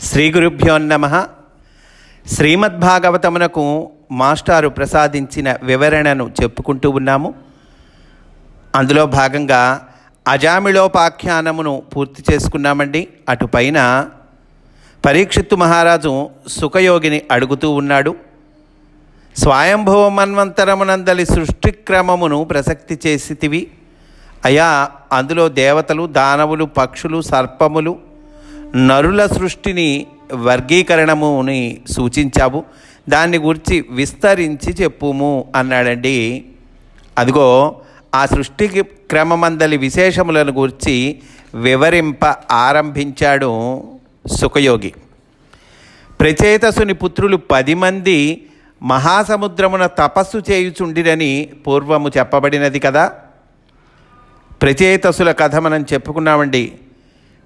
శ్రీ గురుభ్యో నమః. శ్రీమద్భాగవతమునకు మాస్టారు ప్రసాదించిన వివరణను చెప్పుకుంటూ ఉన్నాము. అందులో భాగంగా అజామిళోపాఖ్యానమును పూర్తి చేసుకున్నామండి. అటుపైన పరీక్షిత్తు మహారాజు సుఖయోగిని అడుగుతూ ఉన్నాడు. స్వయంభవ మన్వంతరమునందలి సృష్టిక్రమమును ప్రసక్తి చేసితివి అయా, అందులో దేవతలు, దానవులు, పక్షులు, సర్పములు, నరుల సృష్టిని వర్గీకరణముని సూచించావు. దాన్ని గురించి విస్తరించి చెప్పుము అన్నాడండి. అదిగో ఆ సృష్టి క్రమమందలి విశేషములను గురించి వివరింప ఆరంభించాడు సుఖయోగి. ప్రచేతసుని పుత్రులు 10 మంది మహాసముద్రమున తపస్సు చేయుచుండిరని పూర్వము చెప్పబడినది కదా. ప్రచేతసుల కథ మనం చెప్పుకున్నామండి.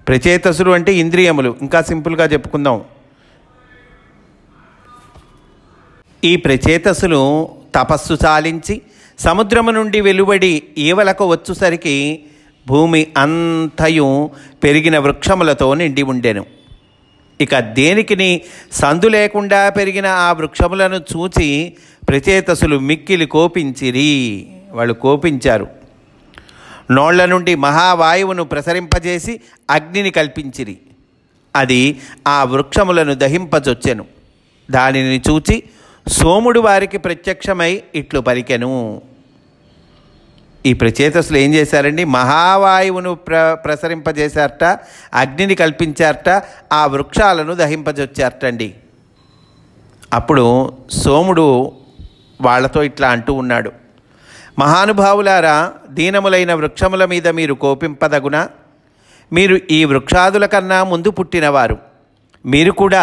ప్రచేతసులు అంటే ఇంద్రియములు. ఇంకా సింపుల్గా చెప్పుకుందాం. ఈ ప్రచేతసులు తపస్సు చాలించి సముద్రము నుండి వెలువడి ఈవలకు వచ్చుసరికి భూమి అంతయు పెరిగిన వృక్షములతో నిండి ఉండెను. ఇక దేనికిని సందు లేకుండా పెరిగిన ఆ వృక్షములను చూచి ప్రచేతసులు మిక్కిలి కోపించిరి. వాళ్ళు కోపించారు. నోళ్ల నుండి మహావాయువును ప్రసరింపజేసి అగ్నిని కల్పించిరి. అది ఆ వృక్షములను దహింపజొచ్చెను. దానిని చూచి సోముడు వారికి ప్రత్యక్షమై ఇట్లు పలికెను. ఈ ప్రచేతసులు ఏం చేశారండి? మహావాయువును ప్రసరింపజేశారట, అగ్నిని కల్పించారట, ఆ వృక్షాలను దహింపజొచ్చారటండి. అప్పుడు సోముడు వాళ్ళతో ఇట్లా అంటూ ఉన్నాడు. మహానుభావులారా, దీనములైన వృక్షముల మీద మీరు కోపింపదగునా? మీరు ఈ వృక్షాదుల కన్నా ముందు పుట్టినవారు. మీరు కూడా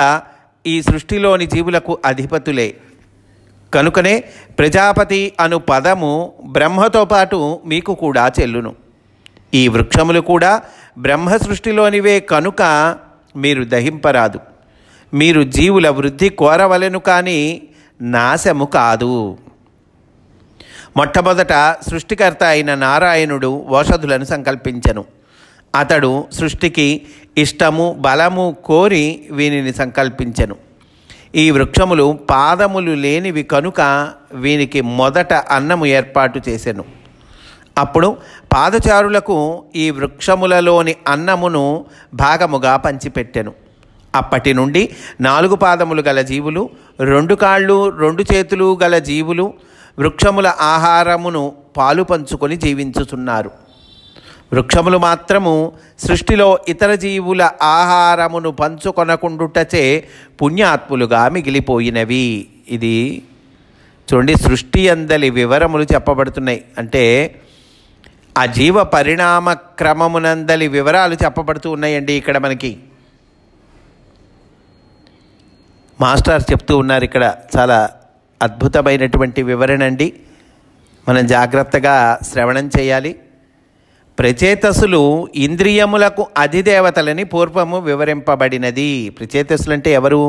ఈ సృష్టిలోని జీవులకు అధిపతులే. కనుకనే ప్రజాపతి అను పదము బ్రహ్మతో పాటు మీకు కూడా చెల్లును. ఈ వృక్షములు కూడా బ్రహ్మ సృష్టిలోనివే కనుక మీరు దహింపరాదు. మీరు జీవుల వృద్ధి కోరవలెను కానీ నాశము కాదు. మొట్టమొదట సృష్టికర్త అయిన నారాయణుడు ఓషధులను సంకల్పించెను. అతడు సృష్టికి ఇష్టము, బలము కోరి వీనిని సంకల్పించెను. ఈ వృక్షములు పాదములు లేనివి కనుక వీనికి మొదట అన్నము ఏర్పాటు చేసెను. అప్పుడు పాదచారులకు ఈ వృక్షములలోని అన్నమును భాగముగా పంచిపెట్టెను. అప్పటి నుండి 4 పాదములు గల జీవులు, 2 కాళ్ళు 2 చేతులు గల జీవులు వృక్షముల ఆహారమును పాలు పంచుకొని జీవించుచున్నారు. వృక్షములు మాత్రము సృష్టిలో ఇతర జీవుల ఆహారమును పంచుకొనకుండుటచే పుణ్యాత్ములుగా మిగిలిపోయినవి. ఇది చూడండి, సృష్టి అందలి వివరములు చెప్పబడుతున్నాయి. అంటే ఆ జీవ పరిణామ క్రమమునందలి వివరాలు చెప్పబడుతూ ఉన్నాయండి. ఇక్కడ మనకి మాస్టర్ చెప్తూ ఉన్నారు. ఇక్కడ చాలా అద్భుతమైనటువంటి వివరణ అండి. మనం జాగ్రత్తగా శ్రవణం చేయాలి. ప్రచేతసులు ఇంద్రియములకు అధిదేవతలని పూర్వము వివరింపబడినది. ప్రచేతసులు అంటే ఎవరు?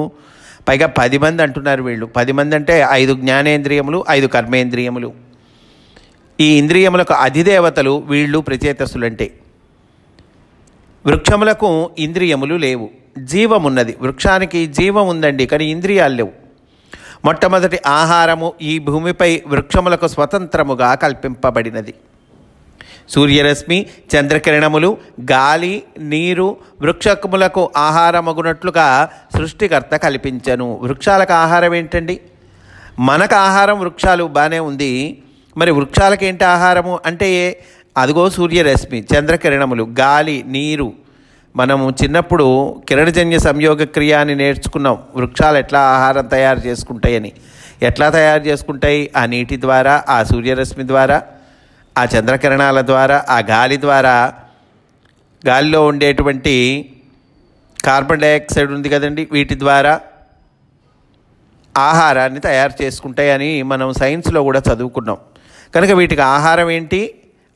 పైగా 10 మంది అంటున్నారు వీళ్ళు. 10 మంది అంటే 5 జ్ఞానేంద్రియములు, 5 కర్మేంద్రియములు. ఈ ఇంద్రియములకు అధిదేవతలు వీళ్ళు ప్రచేతసులు. అంటే వృక్షములకు ఇంద్రియములు లేవు, జీవమున్నది. వృక్షానికి జీవం ఉందండి, కానీ ఇంద్రియాలు లేవు. మొట్టమొదటి ఆహారము ఈ భూమిపై వృక్షములకు స్వతంత్రముగా కల్పింపబడినది. సూర్యరశ్మి, చంద్రకిరణములు, గాలి, నీరు వృక్షములకు ఆహారమగునట్లుగా సృష్టికర్త కల్పించను. వృక్షాలకు ఆహారం ఏంటండి? మనకు ఆహారం వృక్షాలు బాగానే ఉంది. మరి వృక్షాలకు ఏంటి ఆహారము అంటే? అదిగో సూర్యరశ్మి, చంద్రకిరణములు, గాలి, నీరు. మనము చిన్నప్పుడు కిరణజన్య సంయోగ క్రియ అని నేర్చుకున్నాం. వృక్షాలు ఎట్లా ఆహారం తయారు చేసుకుంటాయని. ఎట్లా తయారు చేసుకుంటాయి? ఆ నీటి ద్వారా, ఆ సూర్యరశ్మి ద్వారా, ఆ చంద్రకిరణాల ద్వారా, ఆ గాలి ద్వారా. గాలిలో ఉండేటువంటి కార్బన్ డైఆక్సైడ్ ఉంది కదండి, వీటి ద్వారా ఆహారాన్ని తయారు చేసుకుంటాయని మనం సైన్స్లో కూడా చదువుకున్నాం. కనుక వీటికి ఆహారం ఏంటి?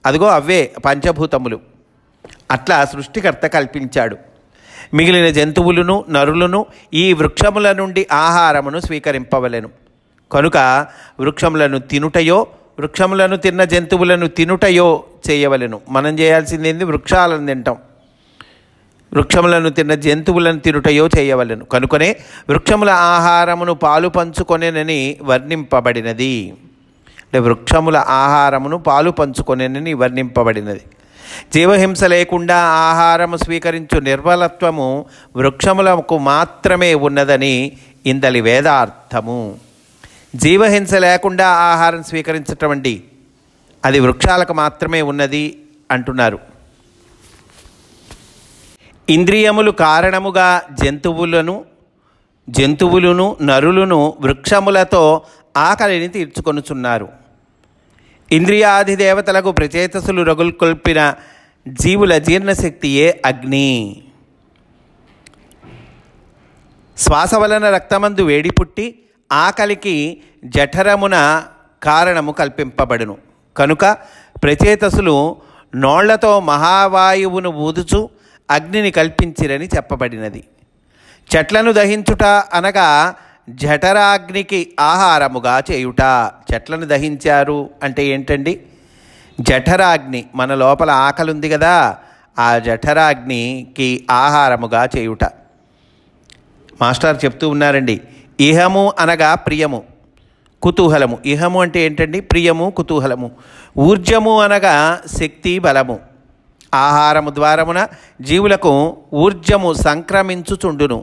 అదిగో అవే పంచభూతములు. అట్లా సృష్టికర్త కల్పించాడు. మిగిలిన జంతువులను, నరులను ఈ వృక్షముల నుండి ఆహారమును స్వీకరింపవలెను. కనుక వృక్షములను తినుటయో, వృక్షములను తిన్న జంతువులను తినుటయో చేయవలెను. మనం చేయాల్సింది ఏంది? వృక్షాలను తింటాం. వృక్షములను తిన్న జంతువులను తినుటయో చేయవలెను. కనుకనే వృక్షముల ఆహారమును పాలు పంచుకొనేనని వర్ణింపబడినది. అంటే వృక్షముల ఆహారమును పాలు పంచుకొనేనని వర్ణింపబడినది. జీవహింస లేకుండా ఆహారము స్వీకరించు నిర్మలత్వము వృక్షములకు మాత్రమే ఉన్నదని ఇందలి వేదార్థము. జీవహింస లేకుండా ఆహారం స్వీకరించటం అండి, అది వృక్షాలకు మాత్రమే ఉన్నది అంటున్నారు. ఇంద్రియములు కారణముగా జంతువులను నరులను వృక్షములతో ఆకలిని తీర్చుకొనుచున్నారు. ఇంద్రియాది దేవతలకు ప్రచేతసులు రగుల్కొల్పిన జీవుల జీర్ణశక్తియే అగ్ని. శ్వాస వలన రక్తమందు వేడి పుట్టి ఆకలికి జఠరమున కారణము కల్పింపబడును. కనుక ప్రచేతసులు నోళ్లతో మహావాయువును ఊదుచు అగ్నిని కల్పించిరని చెప్పబడినది. చెట్లను దహించుట అనగా జఠరాగ్నికి ఆహారముగా చేయుట. చెట్లను దహించారు అంటే ఏంటండి? జఠరాగ్ని, మన లోపల ఆకలి ఉంది కదా, ఆ జఠరాగ్నికి ఆహారముగా చేయుట. మాస్టర్ చెప్తూ ఉన్నారండి, ఇహము అనగా ప్రియము, కుతూహలము. ఇహము అంటే ఏంటండి? ప్రియము, కుతూహలము. ఊర్జము అనగా శక్తి, బలము. ఆహారము ద్వారమున జీవులకు ఊర్జము సంక్రమించుచుండును.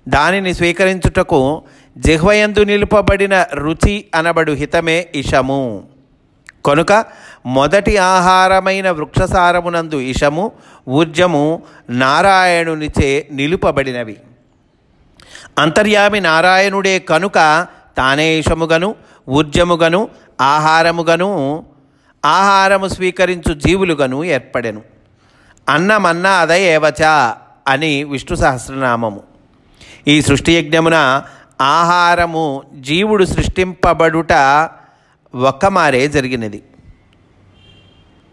దానిని స్వీకరించుటకు జిహ్వయందు నిలుపబడిన రుచి అనబడు హితమే ఇషము. కనుక మొదటి ఆహారమైన వృక్షసారమునందు ఇషము, ఊర్జము నారాయణునిచే నిలుపబడినవి. అంతర్యామి నారాయణుడే కనుక తానే ఇషముగను ఊర్జముగను ఆహారము స్వీకరించు జీవులుగను ఏర్పడెను. అన్నమన్నాద ఏవచ అని విష్ణు సహస్రనామము. ఈ సృష్టి యజ్ఞమున ఆహారము జీవుడు సృష్టింపబడుట ఒక్కమారే జరిగినది.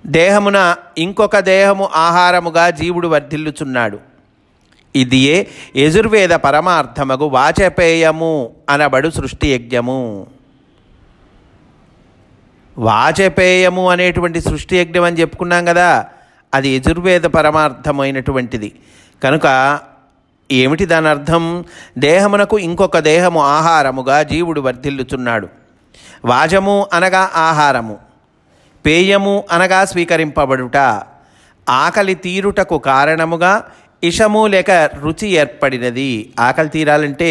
దేహమున ఇంకొక దేహము ఆహారముగా జీవుడు వర్ధిల్లుచున్నాడు. ఇదియే యజుర్వేద పరమార్థమగు వాచపేయము అనబడు సృష్టి యజ్ఞము. వాచపేయము అనేటువంటి సృష్టి యజ్ఞం అని చెప్పుకున్నాం కదా, అది యజుర్వేద పరమార్థమైనటువంటిది. కనుక ఏమిటి దాని అర్థం? దేహమునకు ఇంకొక దేహము ఆహారముగా జీవుడు వర్ధిల్లుచున్నాడు. వాజము అనగా ఆహారము, పేయము అనగా స్వీకరింపబడుట. ఆకలి తీరుటకు కారణముగా ఇషము లేక రుచి ఏర్పడినది. ఆకలి తీరాలంటే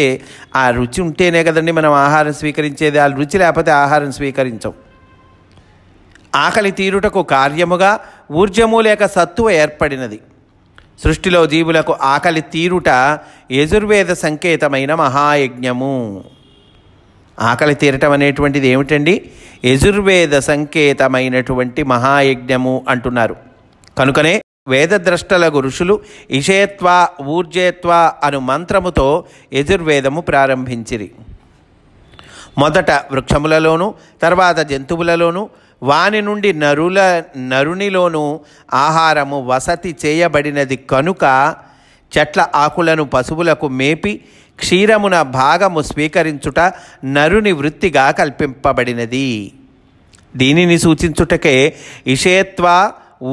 ఆ రుచి ఉంటేనే కదండి మనం ఆహారం స్వీకరించేది. ఆ రుచి లేకపోతే ఆహారం స్వీకరించం. ఆకలి తీరుటకు కార్యముగా ఊర్జము లేక సత్తువ ఏర్పడినది. సృష్టిలో జీవులకు ఆకలి తీరుట యజుర్వేద సంకేతమైన మహాయజ్ఞము. ఆకలి తీరటం అనేటువంటిది ఏమిటండి? యజుర్వేద సంకేతమైనటువంటి మహాయజ్ఞము అంటున్నారు. కనుకనే వేదద్రష్టలకు ఋషులు ఇషేత్వ ఊర్జేత్వ అను మంత్రముతో యజుర్వేదము ప్రారంభించిరి. మొదట వృక్షములలోను, తర్వాత జంతువులలోను, వాని నుండి నరునిలోనూ ఆహారము వసతి చేయబడినది. కనుక చెట్ల ఆకులను పశువులకు మేపి క్షీరమున భాగము స్వీకరించుట నరుని వృత్తిగా కల్పింపబడినది. దీనిని సూచించుటకే ఇషేత్వ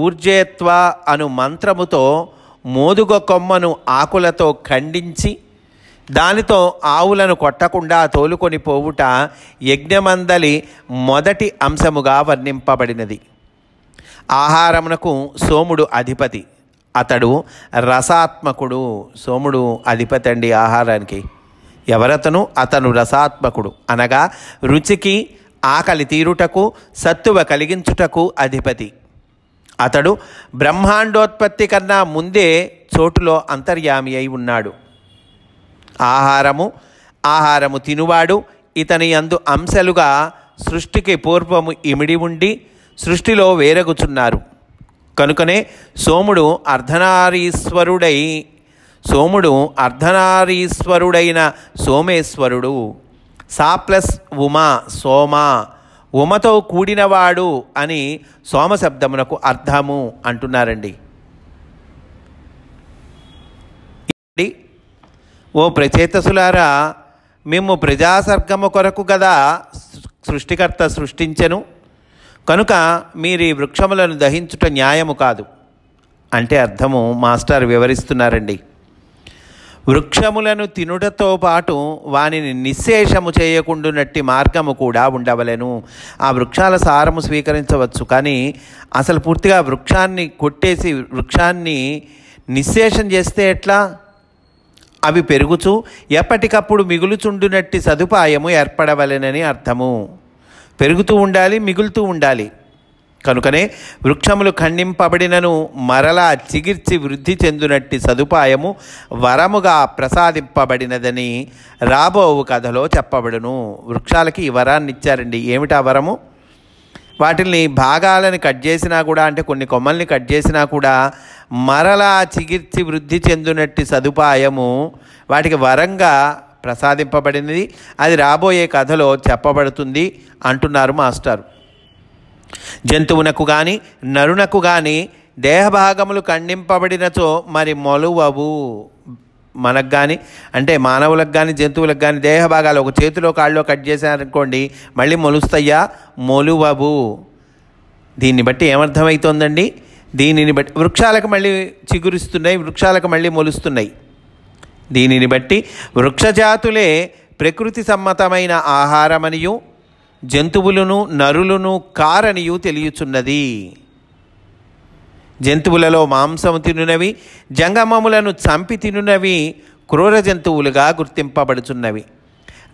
ఊర్జేత్వ అను మంత్రముతో మోదుగ కొమ్మను ఆకులతో ఖండించి దానితో ఆవులను కొట్టకుండా తోలుకొని పోవుట యజ్ఞమందలి మొదటి అంశముగా వర్ణింపబడినది. ఆహారమునకు సోముడు అధిపతి, అతడు రసాత్మకుడు. సోముడు అధిపతి అండి ఆహారానికి. ఎవరతను? అతను రసాత్మకుడు అనగా రుచికి, ఆకలి తీరుటకు, సత్తువ కలిగించుటకు అధిపతి. అతడు బ్రహ్మాండోత్పత్తి కన్నా ముందే చోటులో అంతర్యామి అయి ఉన్నాడు. ఆహారము తినువాడు ఇతని యందు అంశలుగా సృష్టికి పూర్వము ఇమిడి ఉండి సృష్టిలో వేరగుచున్నారు. కనుకనే సోముడు అర్ధనారీశ్వరుడైన సోమేశ్వరుడు. సా ప్లస్ ఉమా సోమ, ఉమతో కూడినవాడు అని సోమశబ్దమునకు అర్థము అంటున్నారండి. ఓ ప్రచేతసులారా, మేము ప్రజాసర్గము కొరకు కదా సృష్టికర్త సృష్టించెను. కనుక మీరు ఈ వృక్షములను దహించుట న్యాయము కాదు. అంటే అర్థము మాస్టర్ వివరిస్తున్నారండి. వృక్షములను తినుటతో పాటు వానిని నిశ్శేషము చేయకుండానట్టి మార్గము కూడా ఉండవలెను. ఆ వృక్షాల సారము స్వీకరించవచ్చు, కానీ అసలు పూర్తిగా వృక్షాన్ని కొట్టేసి వృక్షాన్ని నిశ్శేషం చేస్తే ఎట్లా? అవి పెరుగుచూ ఎప్పటికప్పుడు మిగులుచుండునట్టి సదుపాయము ఏర్పడవలెనని అర్థము. పెరుగుతూ ఉండాలి, మిగులుతూ ఉండాలి. కనుకనే వృక్షములు ఖండింపబడినను మరలా చిగిర్చి వృద్ధి చెందునట్టి సదుపాయము వరముగా ప్రసాదింపబడినదని రాబోవు కథలో చెప్పబడును. వృక్షాలకి ఈ వరాన్ని ఇచ్చారండి. ఏమిటా వరము? వాటిని భాగాలను కట్ చేసినా కూడా, అంటే కొన్ని కొమ్మల్ని కట్ చేసినా కూడా మరలా చిగిర్చి వృద్ధి చెందునట్టి సదుపాయము వాటికి వరంగా ప్రసాదింపబడినది. అది రాబోయే కథలో చెప్పబడుతుంది అంటున్నారు మాస్టారు. జంతువునకు కానీ నరునకు కానీ దేహభాగములు ఖండింపబడినచో మరి మొలువవు. మనకు కానీ, అంటే మానవులకు కానీ జంతువులకు కానీ దేహభాగాలు ఒక చేతిలో కాళ్ళలో కట్ చేశారనుకోండి, మళ్ళీ మొలుస్తాయా? మొలువవు. దీన్ని బట్టి ఏమర్థమవుతోందండి? దీనిని బట్టి వృక్షాలకు మళ్ళీ చిగురిస్తున్నాయి, వృక్షాలకు మళ్ళీ మొలుస్తున్నాయి. దీనిని బట్టి వృక్షజాతులే ప్రకృతి సమ్మతమైన ఆహారమనియు జంతువులను నరులను కారనియు తెలియచున్నది. జంతువులలో మాంసము తినునవి, జంగమములను చంపి తినునవి క్రూర జంతువులుగా గుర్తింపబడుచున్నవి.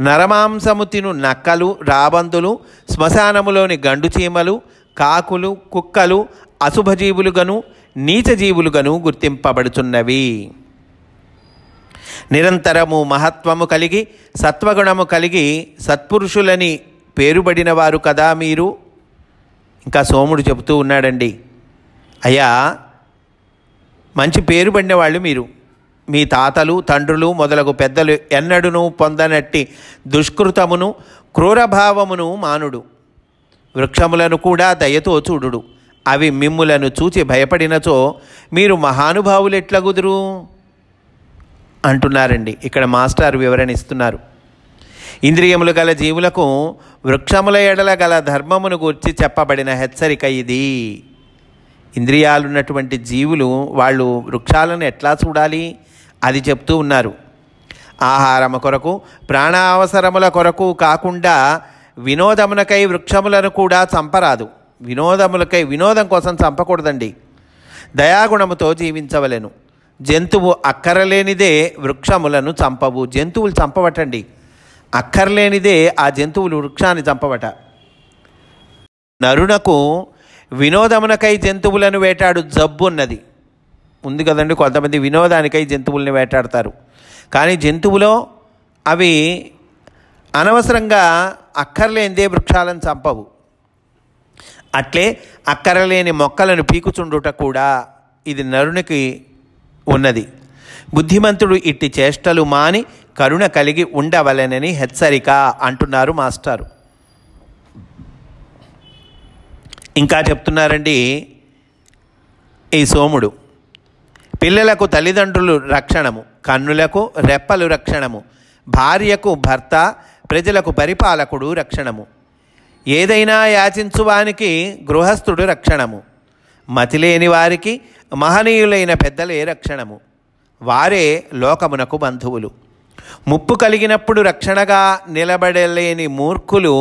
నరమాంసము తిను నక్కలు, రాబందులు, శ్మశానములోని గండుచీమలు, కాకులు, కుక్కలు అశుభజీవులుగాను నీచజీవులుగాను గుర్తింపబడుచున్నవి. నిరంతరము మహత్వము కలిగి సత్వగుణము కలిగి సత్పురుషులని పేరుబడిన వారు కదా మీరు. ఇంకా సోముడు చెబుతూ ఉన్నాడండి, అయ్యా మంచి పేరుబడిన వాళ్ళు మీరు. మీ తాతలు తండ్రులు మొదలగు పెద్దలు ఎన్నడూనూ పొందనట్టి దుష్కృతమును క్రూరభావమును మానుడు. వృక్షములను కూడా దయతో చూడుడు. అవి మిమ్ములను చూచి భయపడినచో మీరు మహానుభావులెట్లగుదురు అంటున్నారండి. ఇక్కడ మాస్టర్ వివరణ ఇస్తున్నారు. ఇంద్రియములు గల జీవులకు వృక్షముల ఎడల గల ధర్మమును గూర్చి చెప్పబడిన హెచ్చరిక ఇది. ఇంద్రియాలున్నటువంటి జీవులు వాళ్ళు వృక్షాలను ఎట్లా చూడాలి అది చెప్తూ ఉన్నారు. ఆహారము కొరకు ప్రాణావసరముల కొరకు కాకుండా వినోదమునకై వృక్షములను కూడా చంపరాదు. వినోదం కోసం చంపకూడదండి. దయాగుణముతో జీవించవలెను. జంతువు అక్కరలేనిదే వృక్షములను చంపవు. జంతువులు చంపవటండి, అక్కర్లేనిదే ఆ జంతువులు వృక్షాన్ని చంపవట. నరునకు వినోదమునకై జంతువులను వేటాడు జబ్బు ఉంది కదండి. కొంతమంది వినోదానికై జంతువుల్ని వేటాడతారు, కానీ జంతువులో అవి అనవసరంగా అక్కర్లేనిదే వృక్షాలను చంపవు. అట్లే అక్కరలేని మొక్కలను పీకుచుండుట కూడా ఇది నరునికి ఉన్నది. బుద్ధిమంతుడు ఇట్టి చేష్టలు మాని కరుణ కలిగి ఉండవలెనని హెచ్చరిక అంటున్నారు మాస్టారు. ఇంకా చెప్తున్నారండి ఈ సోముడు, పిల్లలకు తల్లిదండ్రులు రక్షణము, కన్నులకు రెప్పలు రక్షణము, భార్యకు భర్త, ప్రజలకు పరిపాలకుడు రక్షణము, ఏదైనా యాచించువానికి గృహస్థుడు రక్షణము, మతిలేని వారికి మహనీయులైన పెద్దలే రక్షణము, వారే లోకమునకు బంధువులు. ముప్పు కలిగినప్పుడు రక్షణగా నిలబడలేని మూర్ఖులు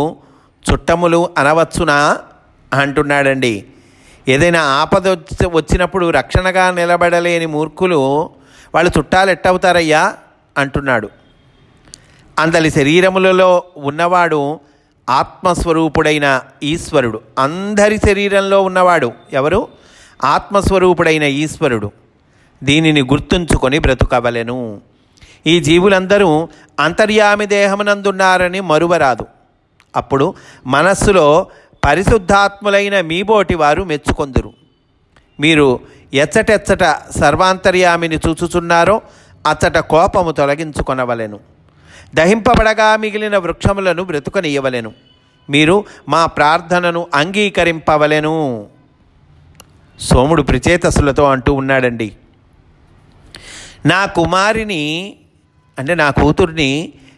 చుట్టములు అనవచ్చునా అంటున్నాడండి. ఏదైనా ఆపద వచ్చినప్పుడు రక్షణగా నిలబడలేని మూర్ఖులు వాళ్ళు చుట్టాలు ఎట్టవుతారయ్యా అంటున్నాడు. అందలి శరీరములలో ఉన్నవాడు ఆత్మస్వరూపుడైన ఈశ్వరుడు. అందరి శరీరంలో ఉన్నవాడు ఎవరు? ఆత్మస్వరూపుడైన ఈశ్వరుడు. దీనిని గుర్తుంచుకొని బ్రతుకవలెను. ఈ జీవులందరూ అంతర్యామి దేహమునందున్నారని మరువరాదు. అప్పుడు మనస్సులో పరిశుద్ధాత్ములైన మీబోటి వారు మెచ్చుకొందురు. మీరు ఎచ్చటెచ్చట సర్వాంతర్యామిని చూచుచున్నారో అచ్చట కోపము తొలగించుకొనవలెను. దహింపబడగా మిగిలిన వృక్షములను బ్రతుకనీయవలెను. మీరు మా ప్రార్థనను అంగీకరింపవలెను. సోముడు ప్రచేతసులతో అంటూ ఉన్నాడండి, నా కుమారిని అంటే నా కూతుర్ని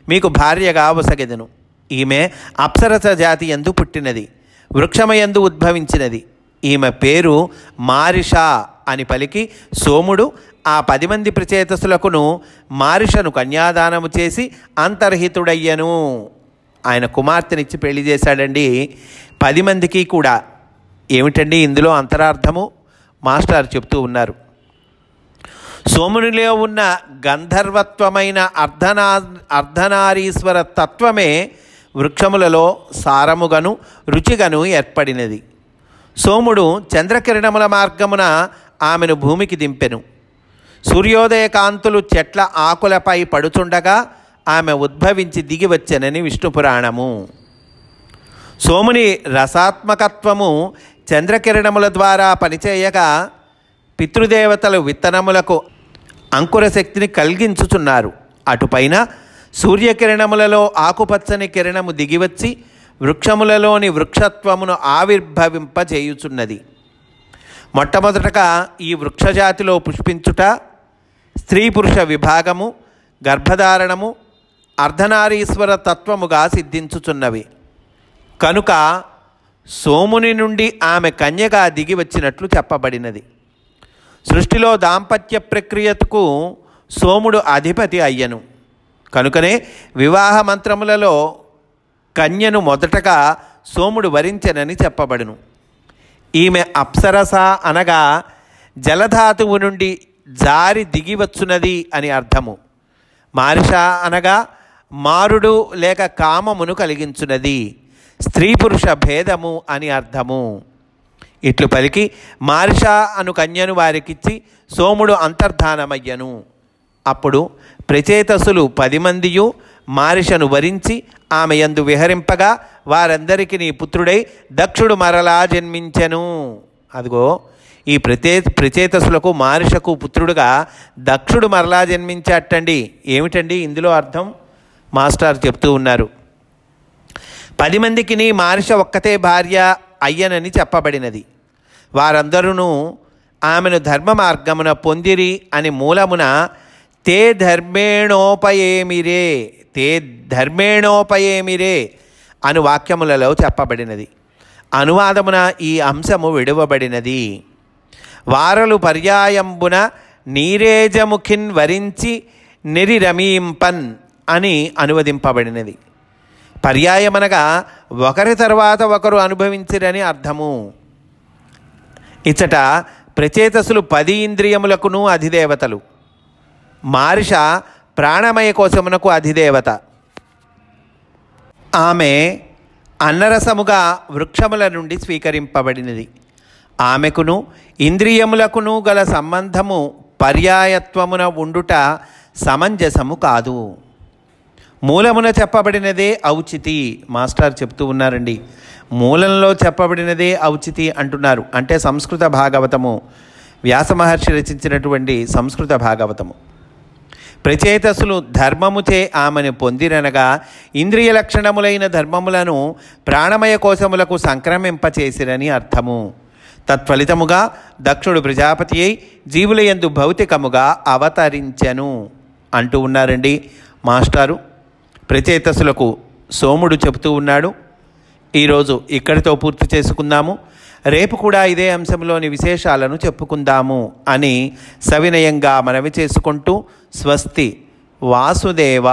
మీకు భార్యగా వసగెదను. ఈమె అప్సరస జాతి యందు పుట్టినది, వృక్షమయందు ఉద్భవించినది. ఈమె పేరు మారిష అని పలికి సోముడు ఆ 10 మంది ప్రచేతసులకును మారిషను కన్యాదానము చేసి అంతర్హితుడయ్యను. ఆయన కుమార్తెనిచ్చి పెళ్లి చేశాడండి 10 మందికి కూడా. ఏమిటండి ఇందులో అంతరార్థము? మాస్టర్ చెప్తూ ఉన్నారు. సోమునిలో ఉన్న గంధర్వత్వమైన అర్ధనారీశ్వర తత్వమే వృక్షములలో సారముగను రుచిగను ఏర్పడినది. సోముడు చంద్రకిరణముల మార్గమున ఆమెను భూమికి దింపెను. సూర్యోదయ కాంతులు చెట్ల ఆకులపై పడుచుండగా ఆమె ఉద్భవించి దిగి వచ్చెనని విష్ణు పురాణము. సోముని రసాత్మకత్వము చంద్రకిరణముల ద్వారా పనిచేయగా పితృదేవతలు విత్తనములకు అంకురశక్తిని కలిగించుచున్నారు. అటుపైన సూర్యకిరణములలో ఆకుపచ్చని కిరణము దిగివచ్చి వృక్షములలోని వృక్షత్వమును ఆవిర్భవింపజేయుచున్నది. మొట్టమొదటగా ఈ వృక్షజాతిలో పుష్పించుట, స్త్రీ పురుష విభాగము, గర్భధారణము అర్ధనారీశ్వర తత్వముగా సిద్ధించుచున్నవి. కనుక సోముని నుండి ఆమె కన్యగా దిగి వచ్చినట్లు చెప్పబడినది. సృష్టిలో దాంపత్య ప్రక్రియకు సోముడు అధిపతి అయ్యను. కనుకనే వివాహ మంత్రములలో కన్యను మొదటగా సోముడు వరించెనని చెప్పబడును. ఈమె అప్సరస అనగా జలధాతువు నుండి జారి దిగివచ్చున్నది అని అర్థము. మారిష అనగా మారుడు లేక కామమును కలిగించున్నది, స్త్రీ పురుష భేదము అని అర్థము. ఇట్లు పలికి మారిష అను కన్యను వారికిచ్చి సోముడు అంతర్ధానమయ్యను. అప్పుడు ప్రచేతసులు 10 మందియు మారిషను వరించి ఆమె యందు విహరింపగా వారందరికీ నీ పుత్రుడై దక్షుడు మరలా జన్మించెను. అదిగో ఈ ప్రచేతసులకు మారిషకు పుత్రుడుగా దక్షుడు మరలా జన్మించాటండి. ఏమిటండి ఇందులో అర్థం? మాస్టర్ చెప్తూ ఉన్నారు. 10 మందికి మారిష ఒక్కతే భార్య అయ్యనని చెప్పబడినది. వారందరూ ఆమెను ధర్మ మార్గమున పొందిరి అని మూలమున తే ధర్మేణోపయేమిరే అను వాక్యములలో చెప్పబడినది. అనువాదమున ఈ అంశము విడువబడినది. వారలు పర్యాయంబున నీరేజముఖిన్ వరించి నిరిరమీంపన్ అని అనువదింపబడినది. పర్యాయమనగా ఒకరి తర్వాత ఒకరు అనుభవించిరని అర్థము. ఇచ్చట ప్రచేతసులు 10 ఇంద్రియములకును అధిదేవతలు. మారిష ప్రాణమయ కోశమునకు అధిదేవత. ఆమె అన్నరసముగా వృక్షముల నుండి స్వీకరింపబడినది. ఆమెకును ఇంద్రియములకును గల సంబంధము పర్యాయత్వమున ఉండుట సమంజసము కాదు. మూలమున చెప్పబడినదే ఔచితి. మాస్టర్ చెప్తూ ఉన్నారండి, మూలంలో చెప్పబడినదే ఔచితి అంటున్నారు. అంటే సంస్కృత భాగవతము, వ్యాస మహర్షి రచించినటువంటి సంస్కృత భాగవతము. ప్రచేతసులు ధర్మముచే ఆమెను పొందిరనగా ఇంద్రియ లక్షణములైన ధర్మములను ప్రాణమయ కోశములకు సంక్రమింపచేసిరని అర్థము. తత్ఫలితముగా దక్షుడు ప్రజాపతి అయి జీవుల యందు భౌతికముగా అవతరించెను అంటూ ఉన్నారండి మాస్టారు. ప్రచేతసులకు సోముడు చెబుతూ ఉన్నాడు. ఈరోజు ఇక్కడితో పూర్తి చేసుకుందాము. రేపు కూడా ఇదే అంశంలోని విశేషాలను చెప్పుకుందాము అని సవినయంగా మనవి చేసుకుంటూ స్వస్తి. వాసుదేవ.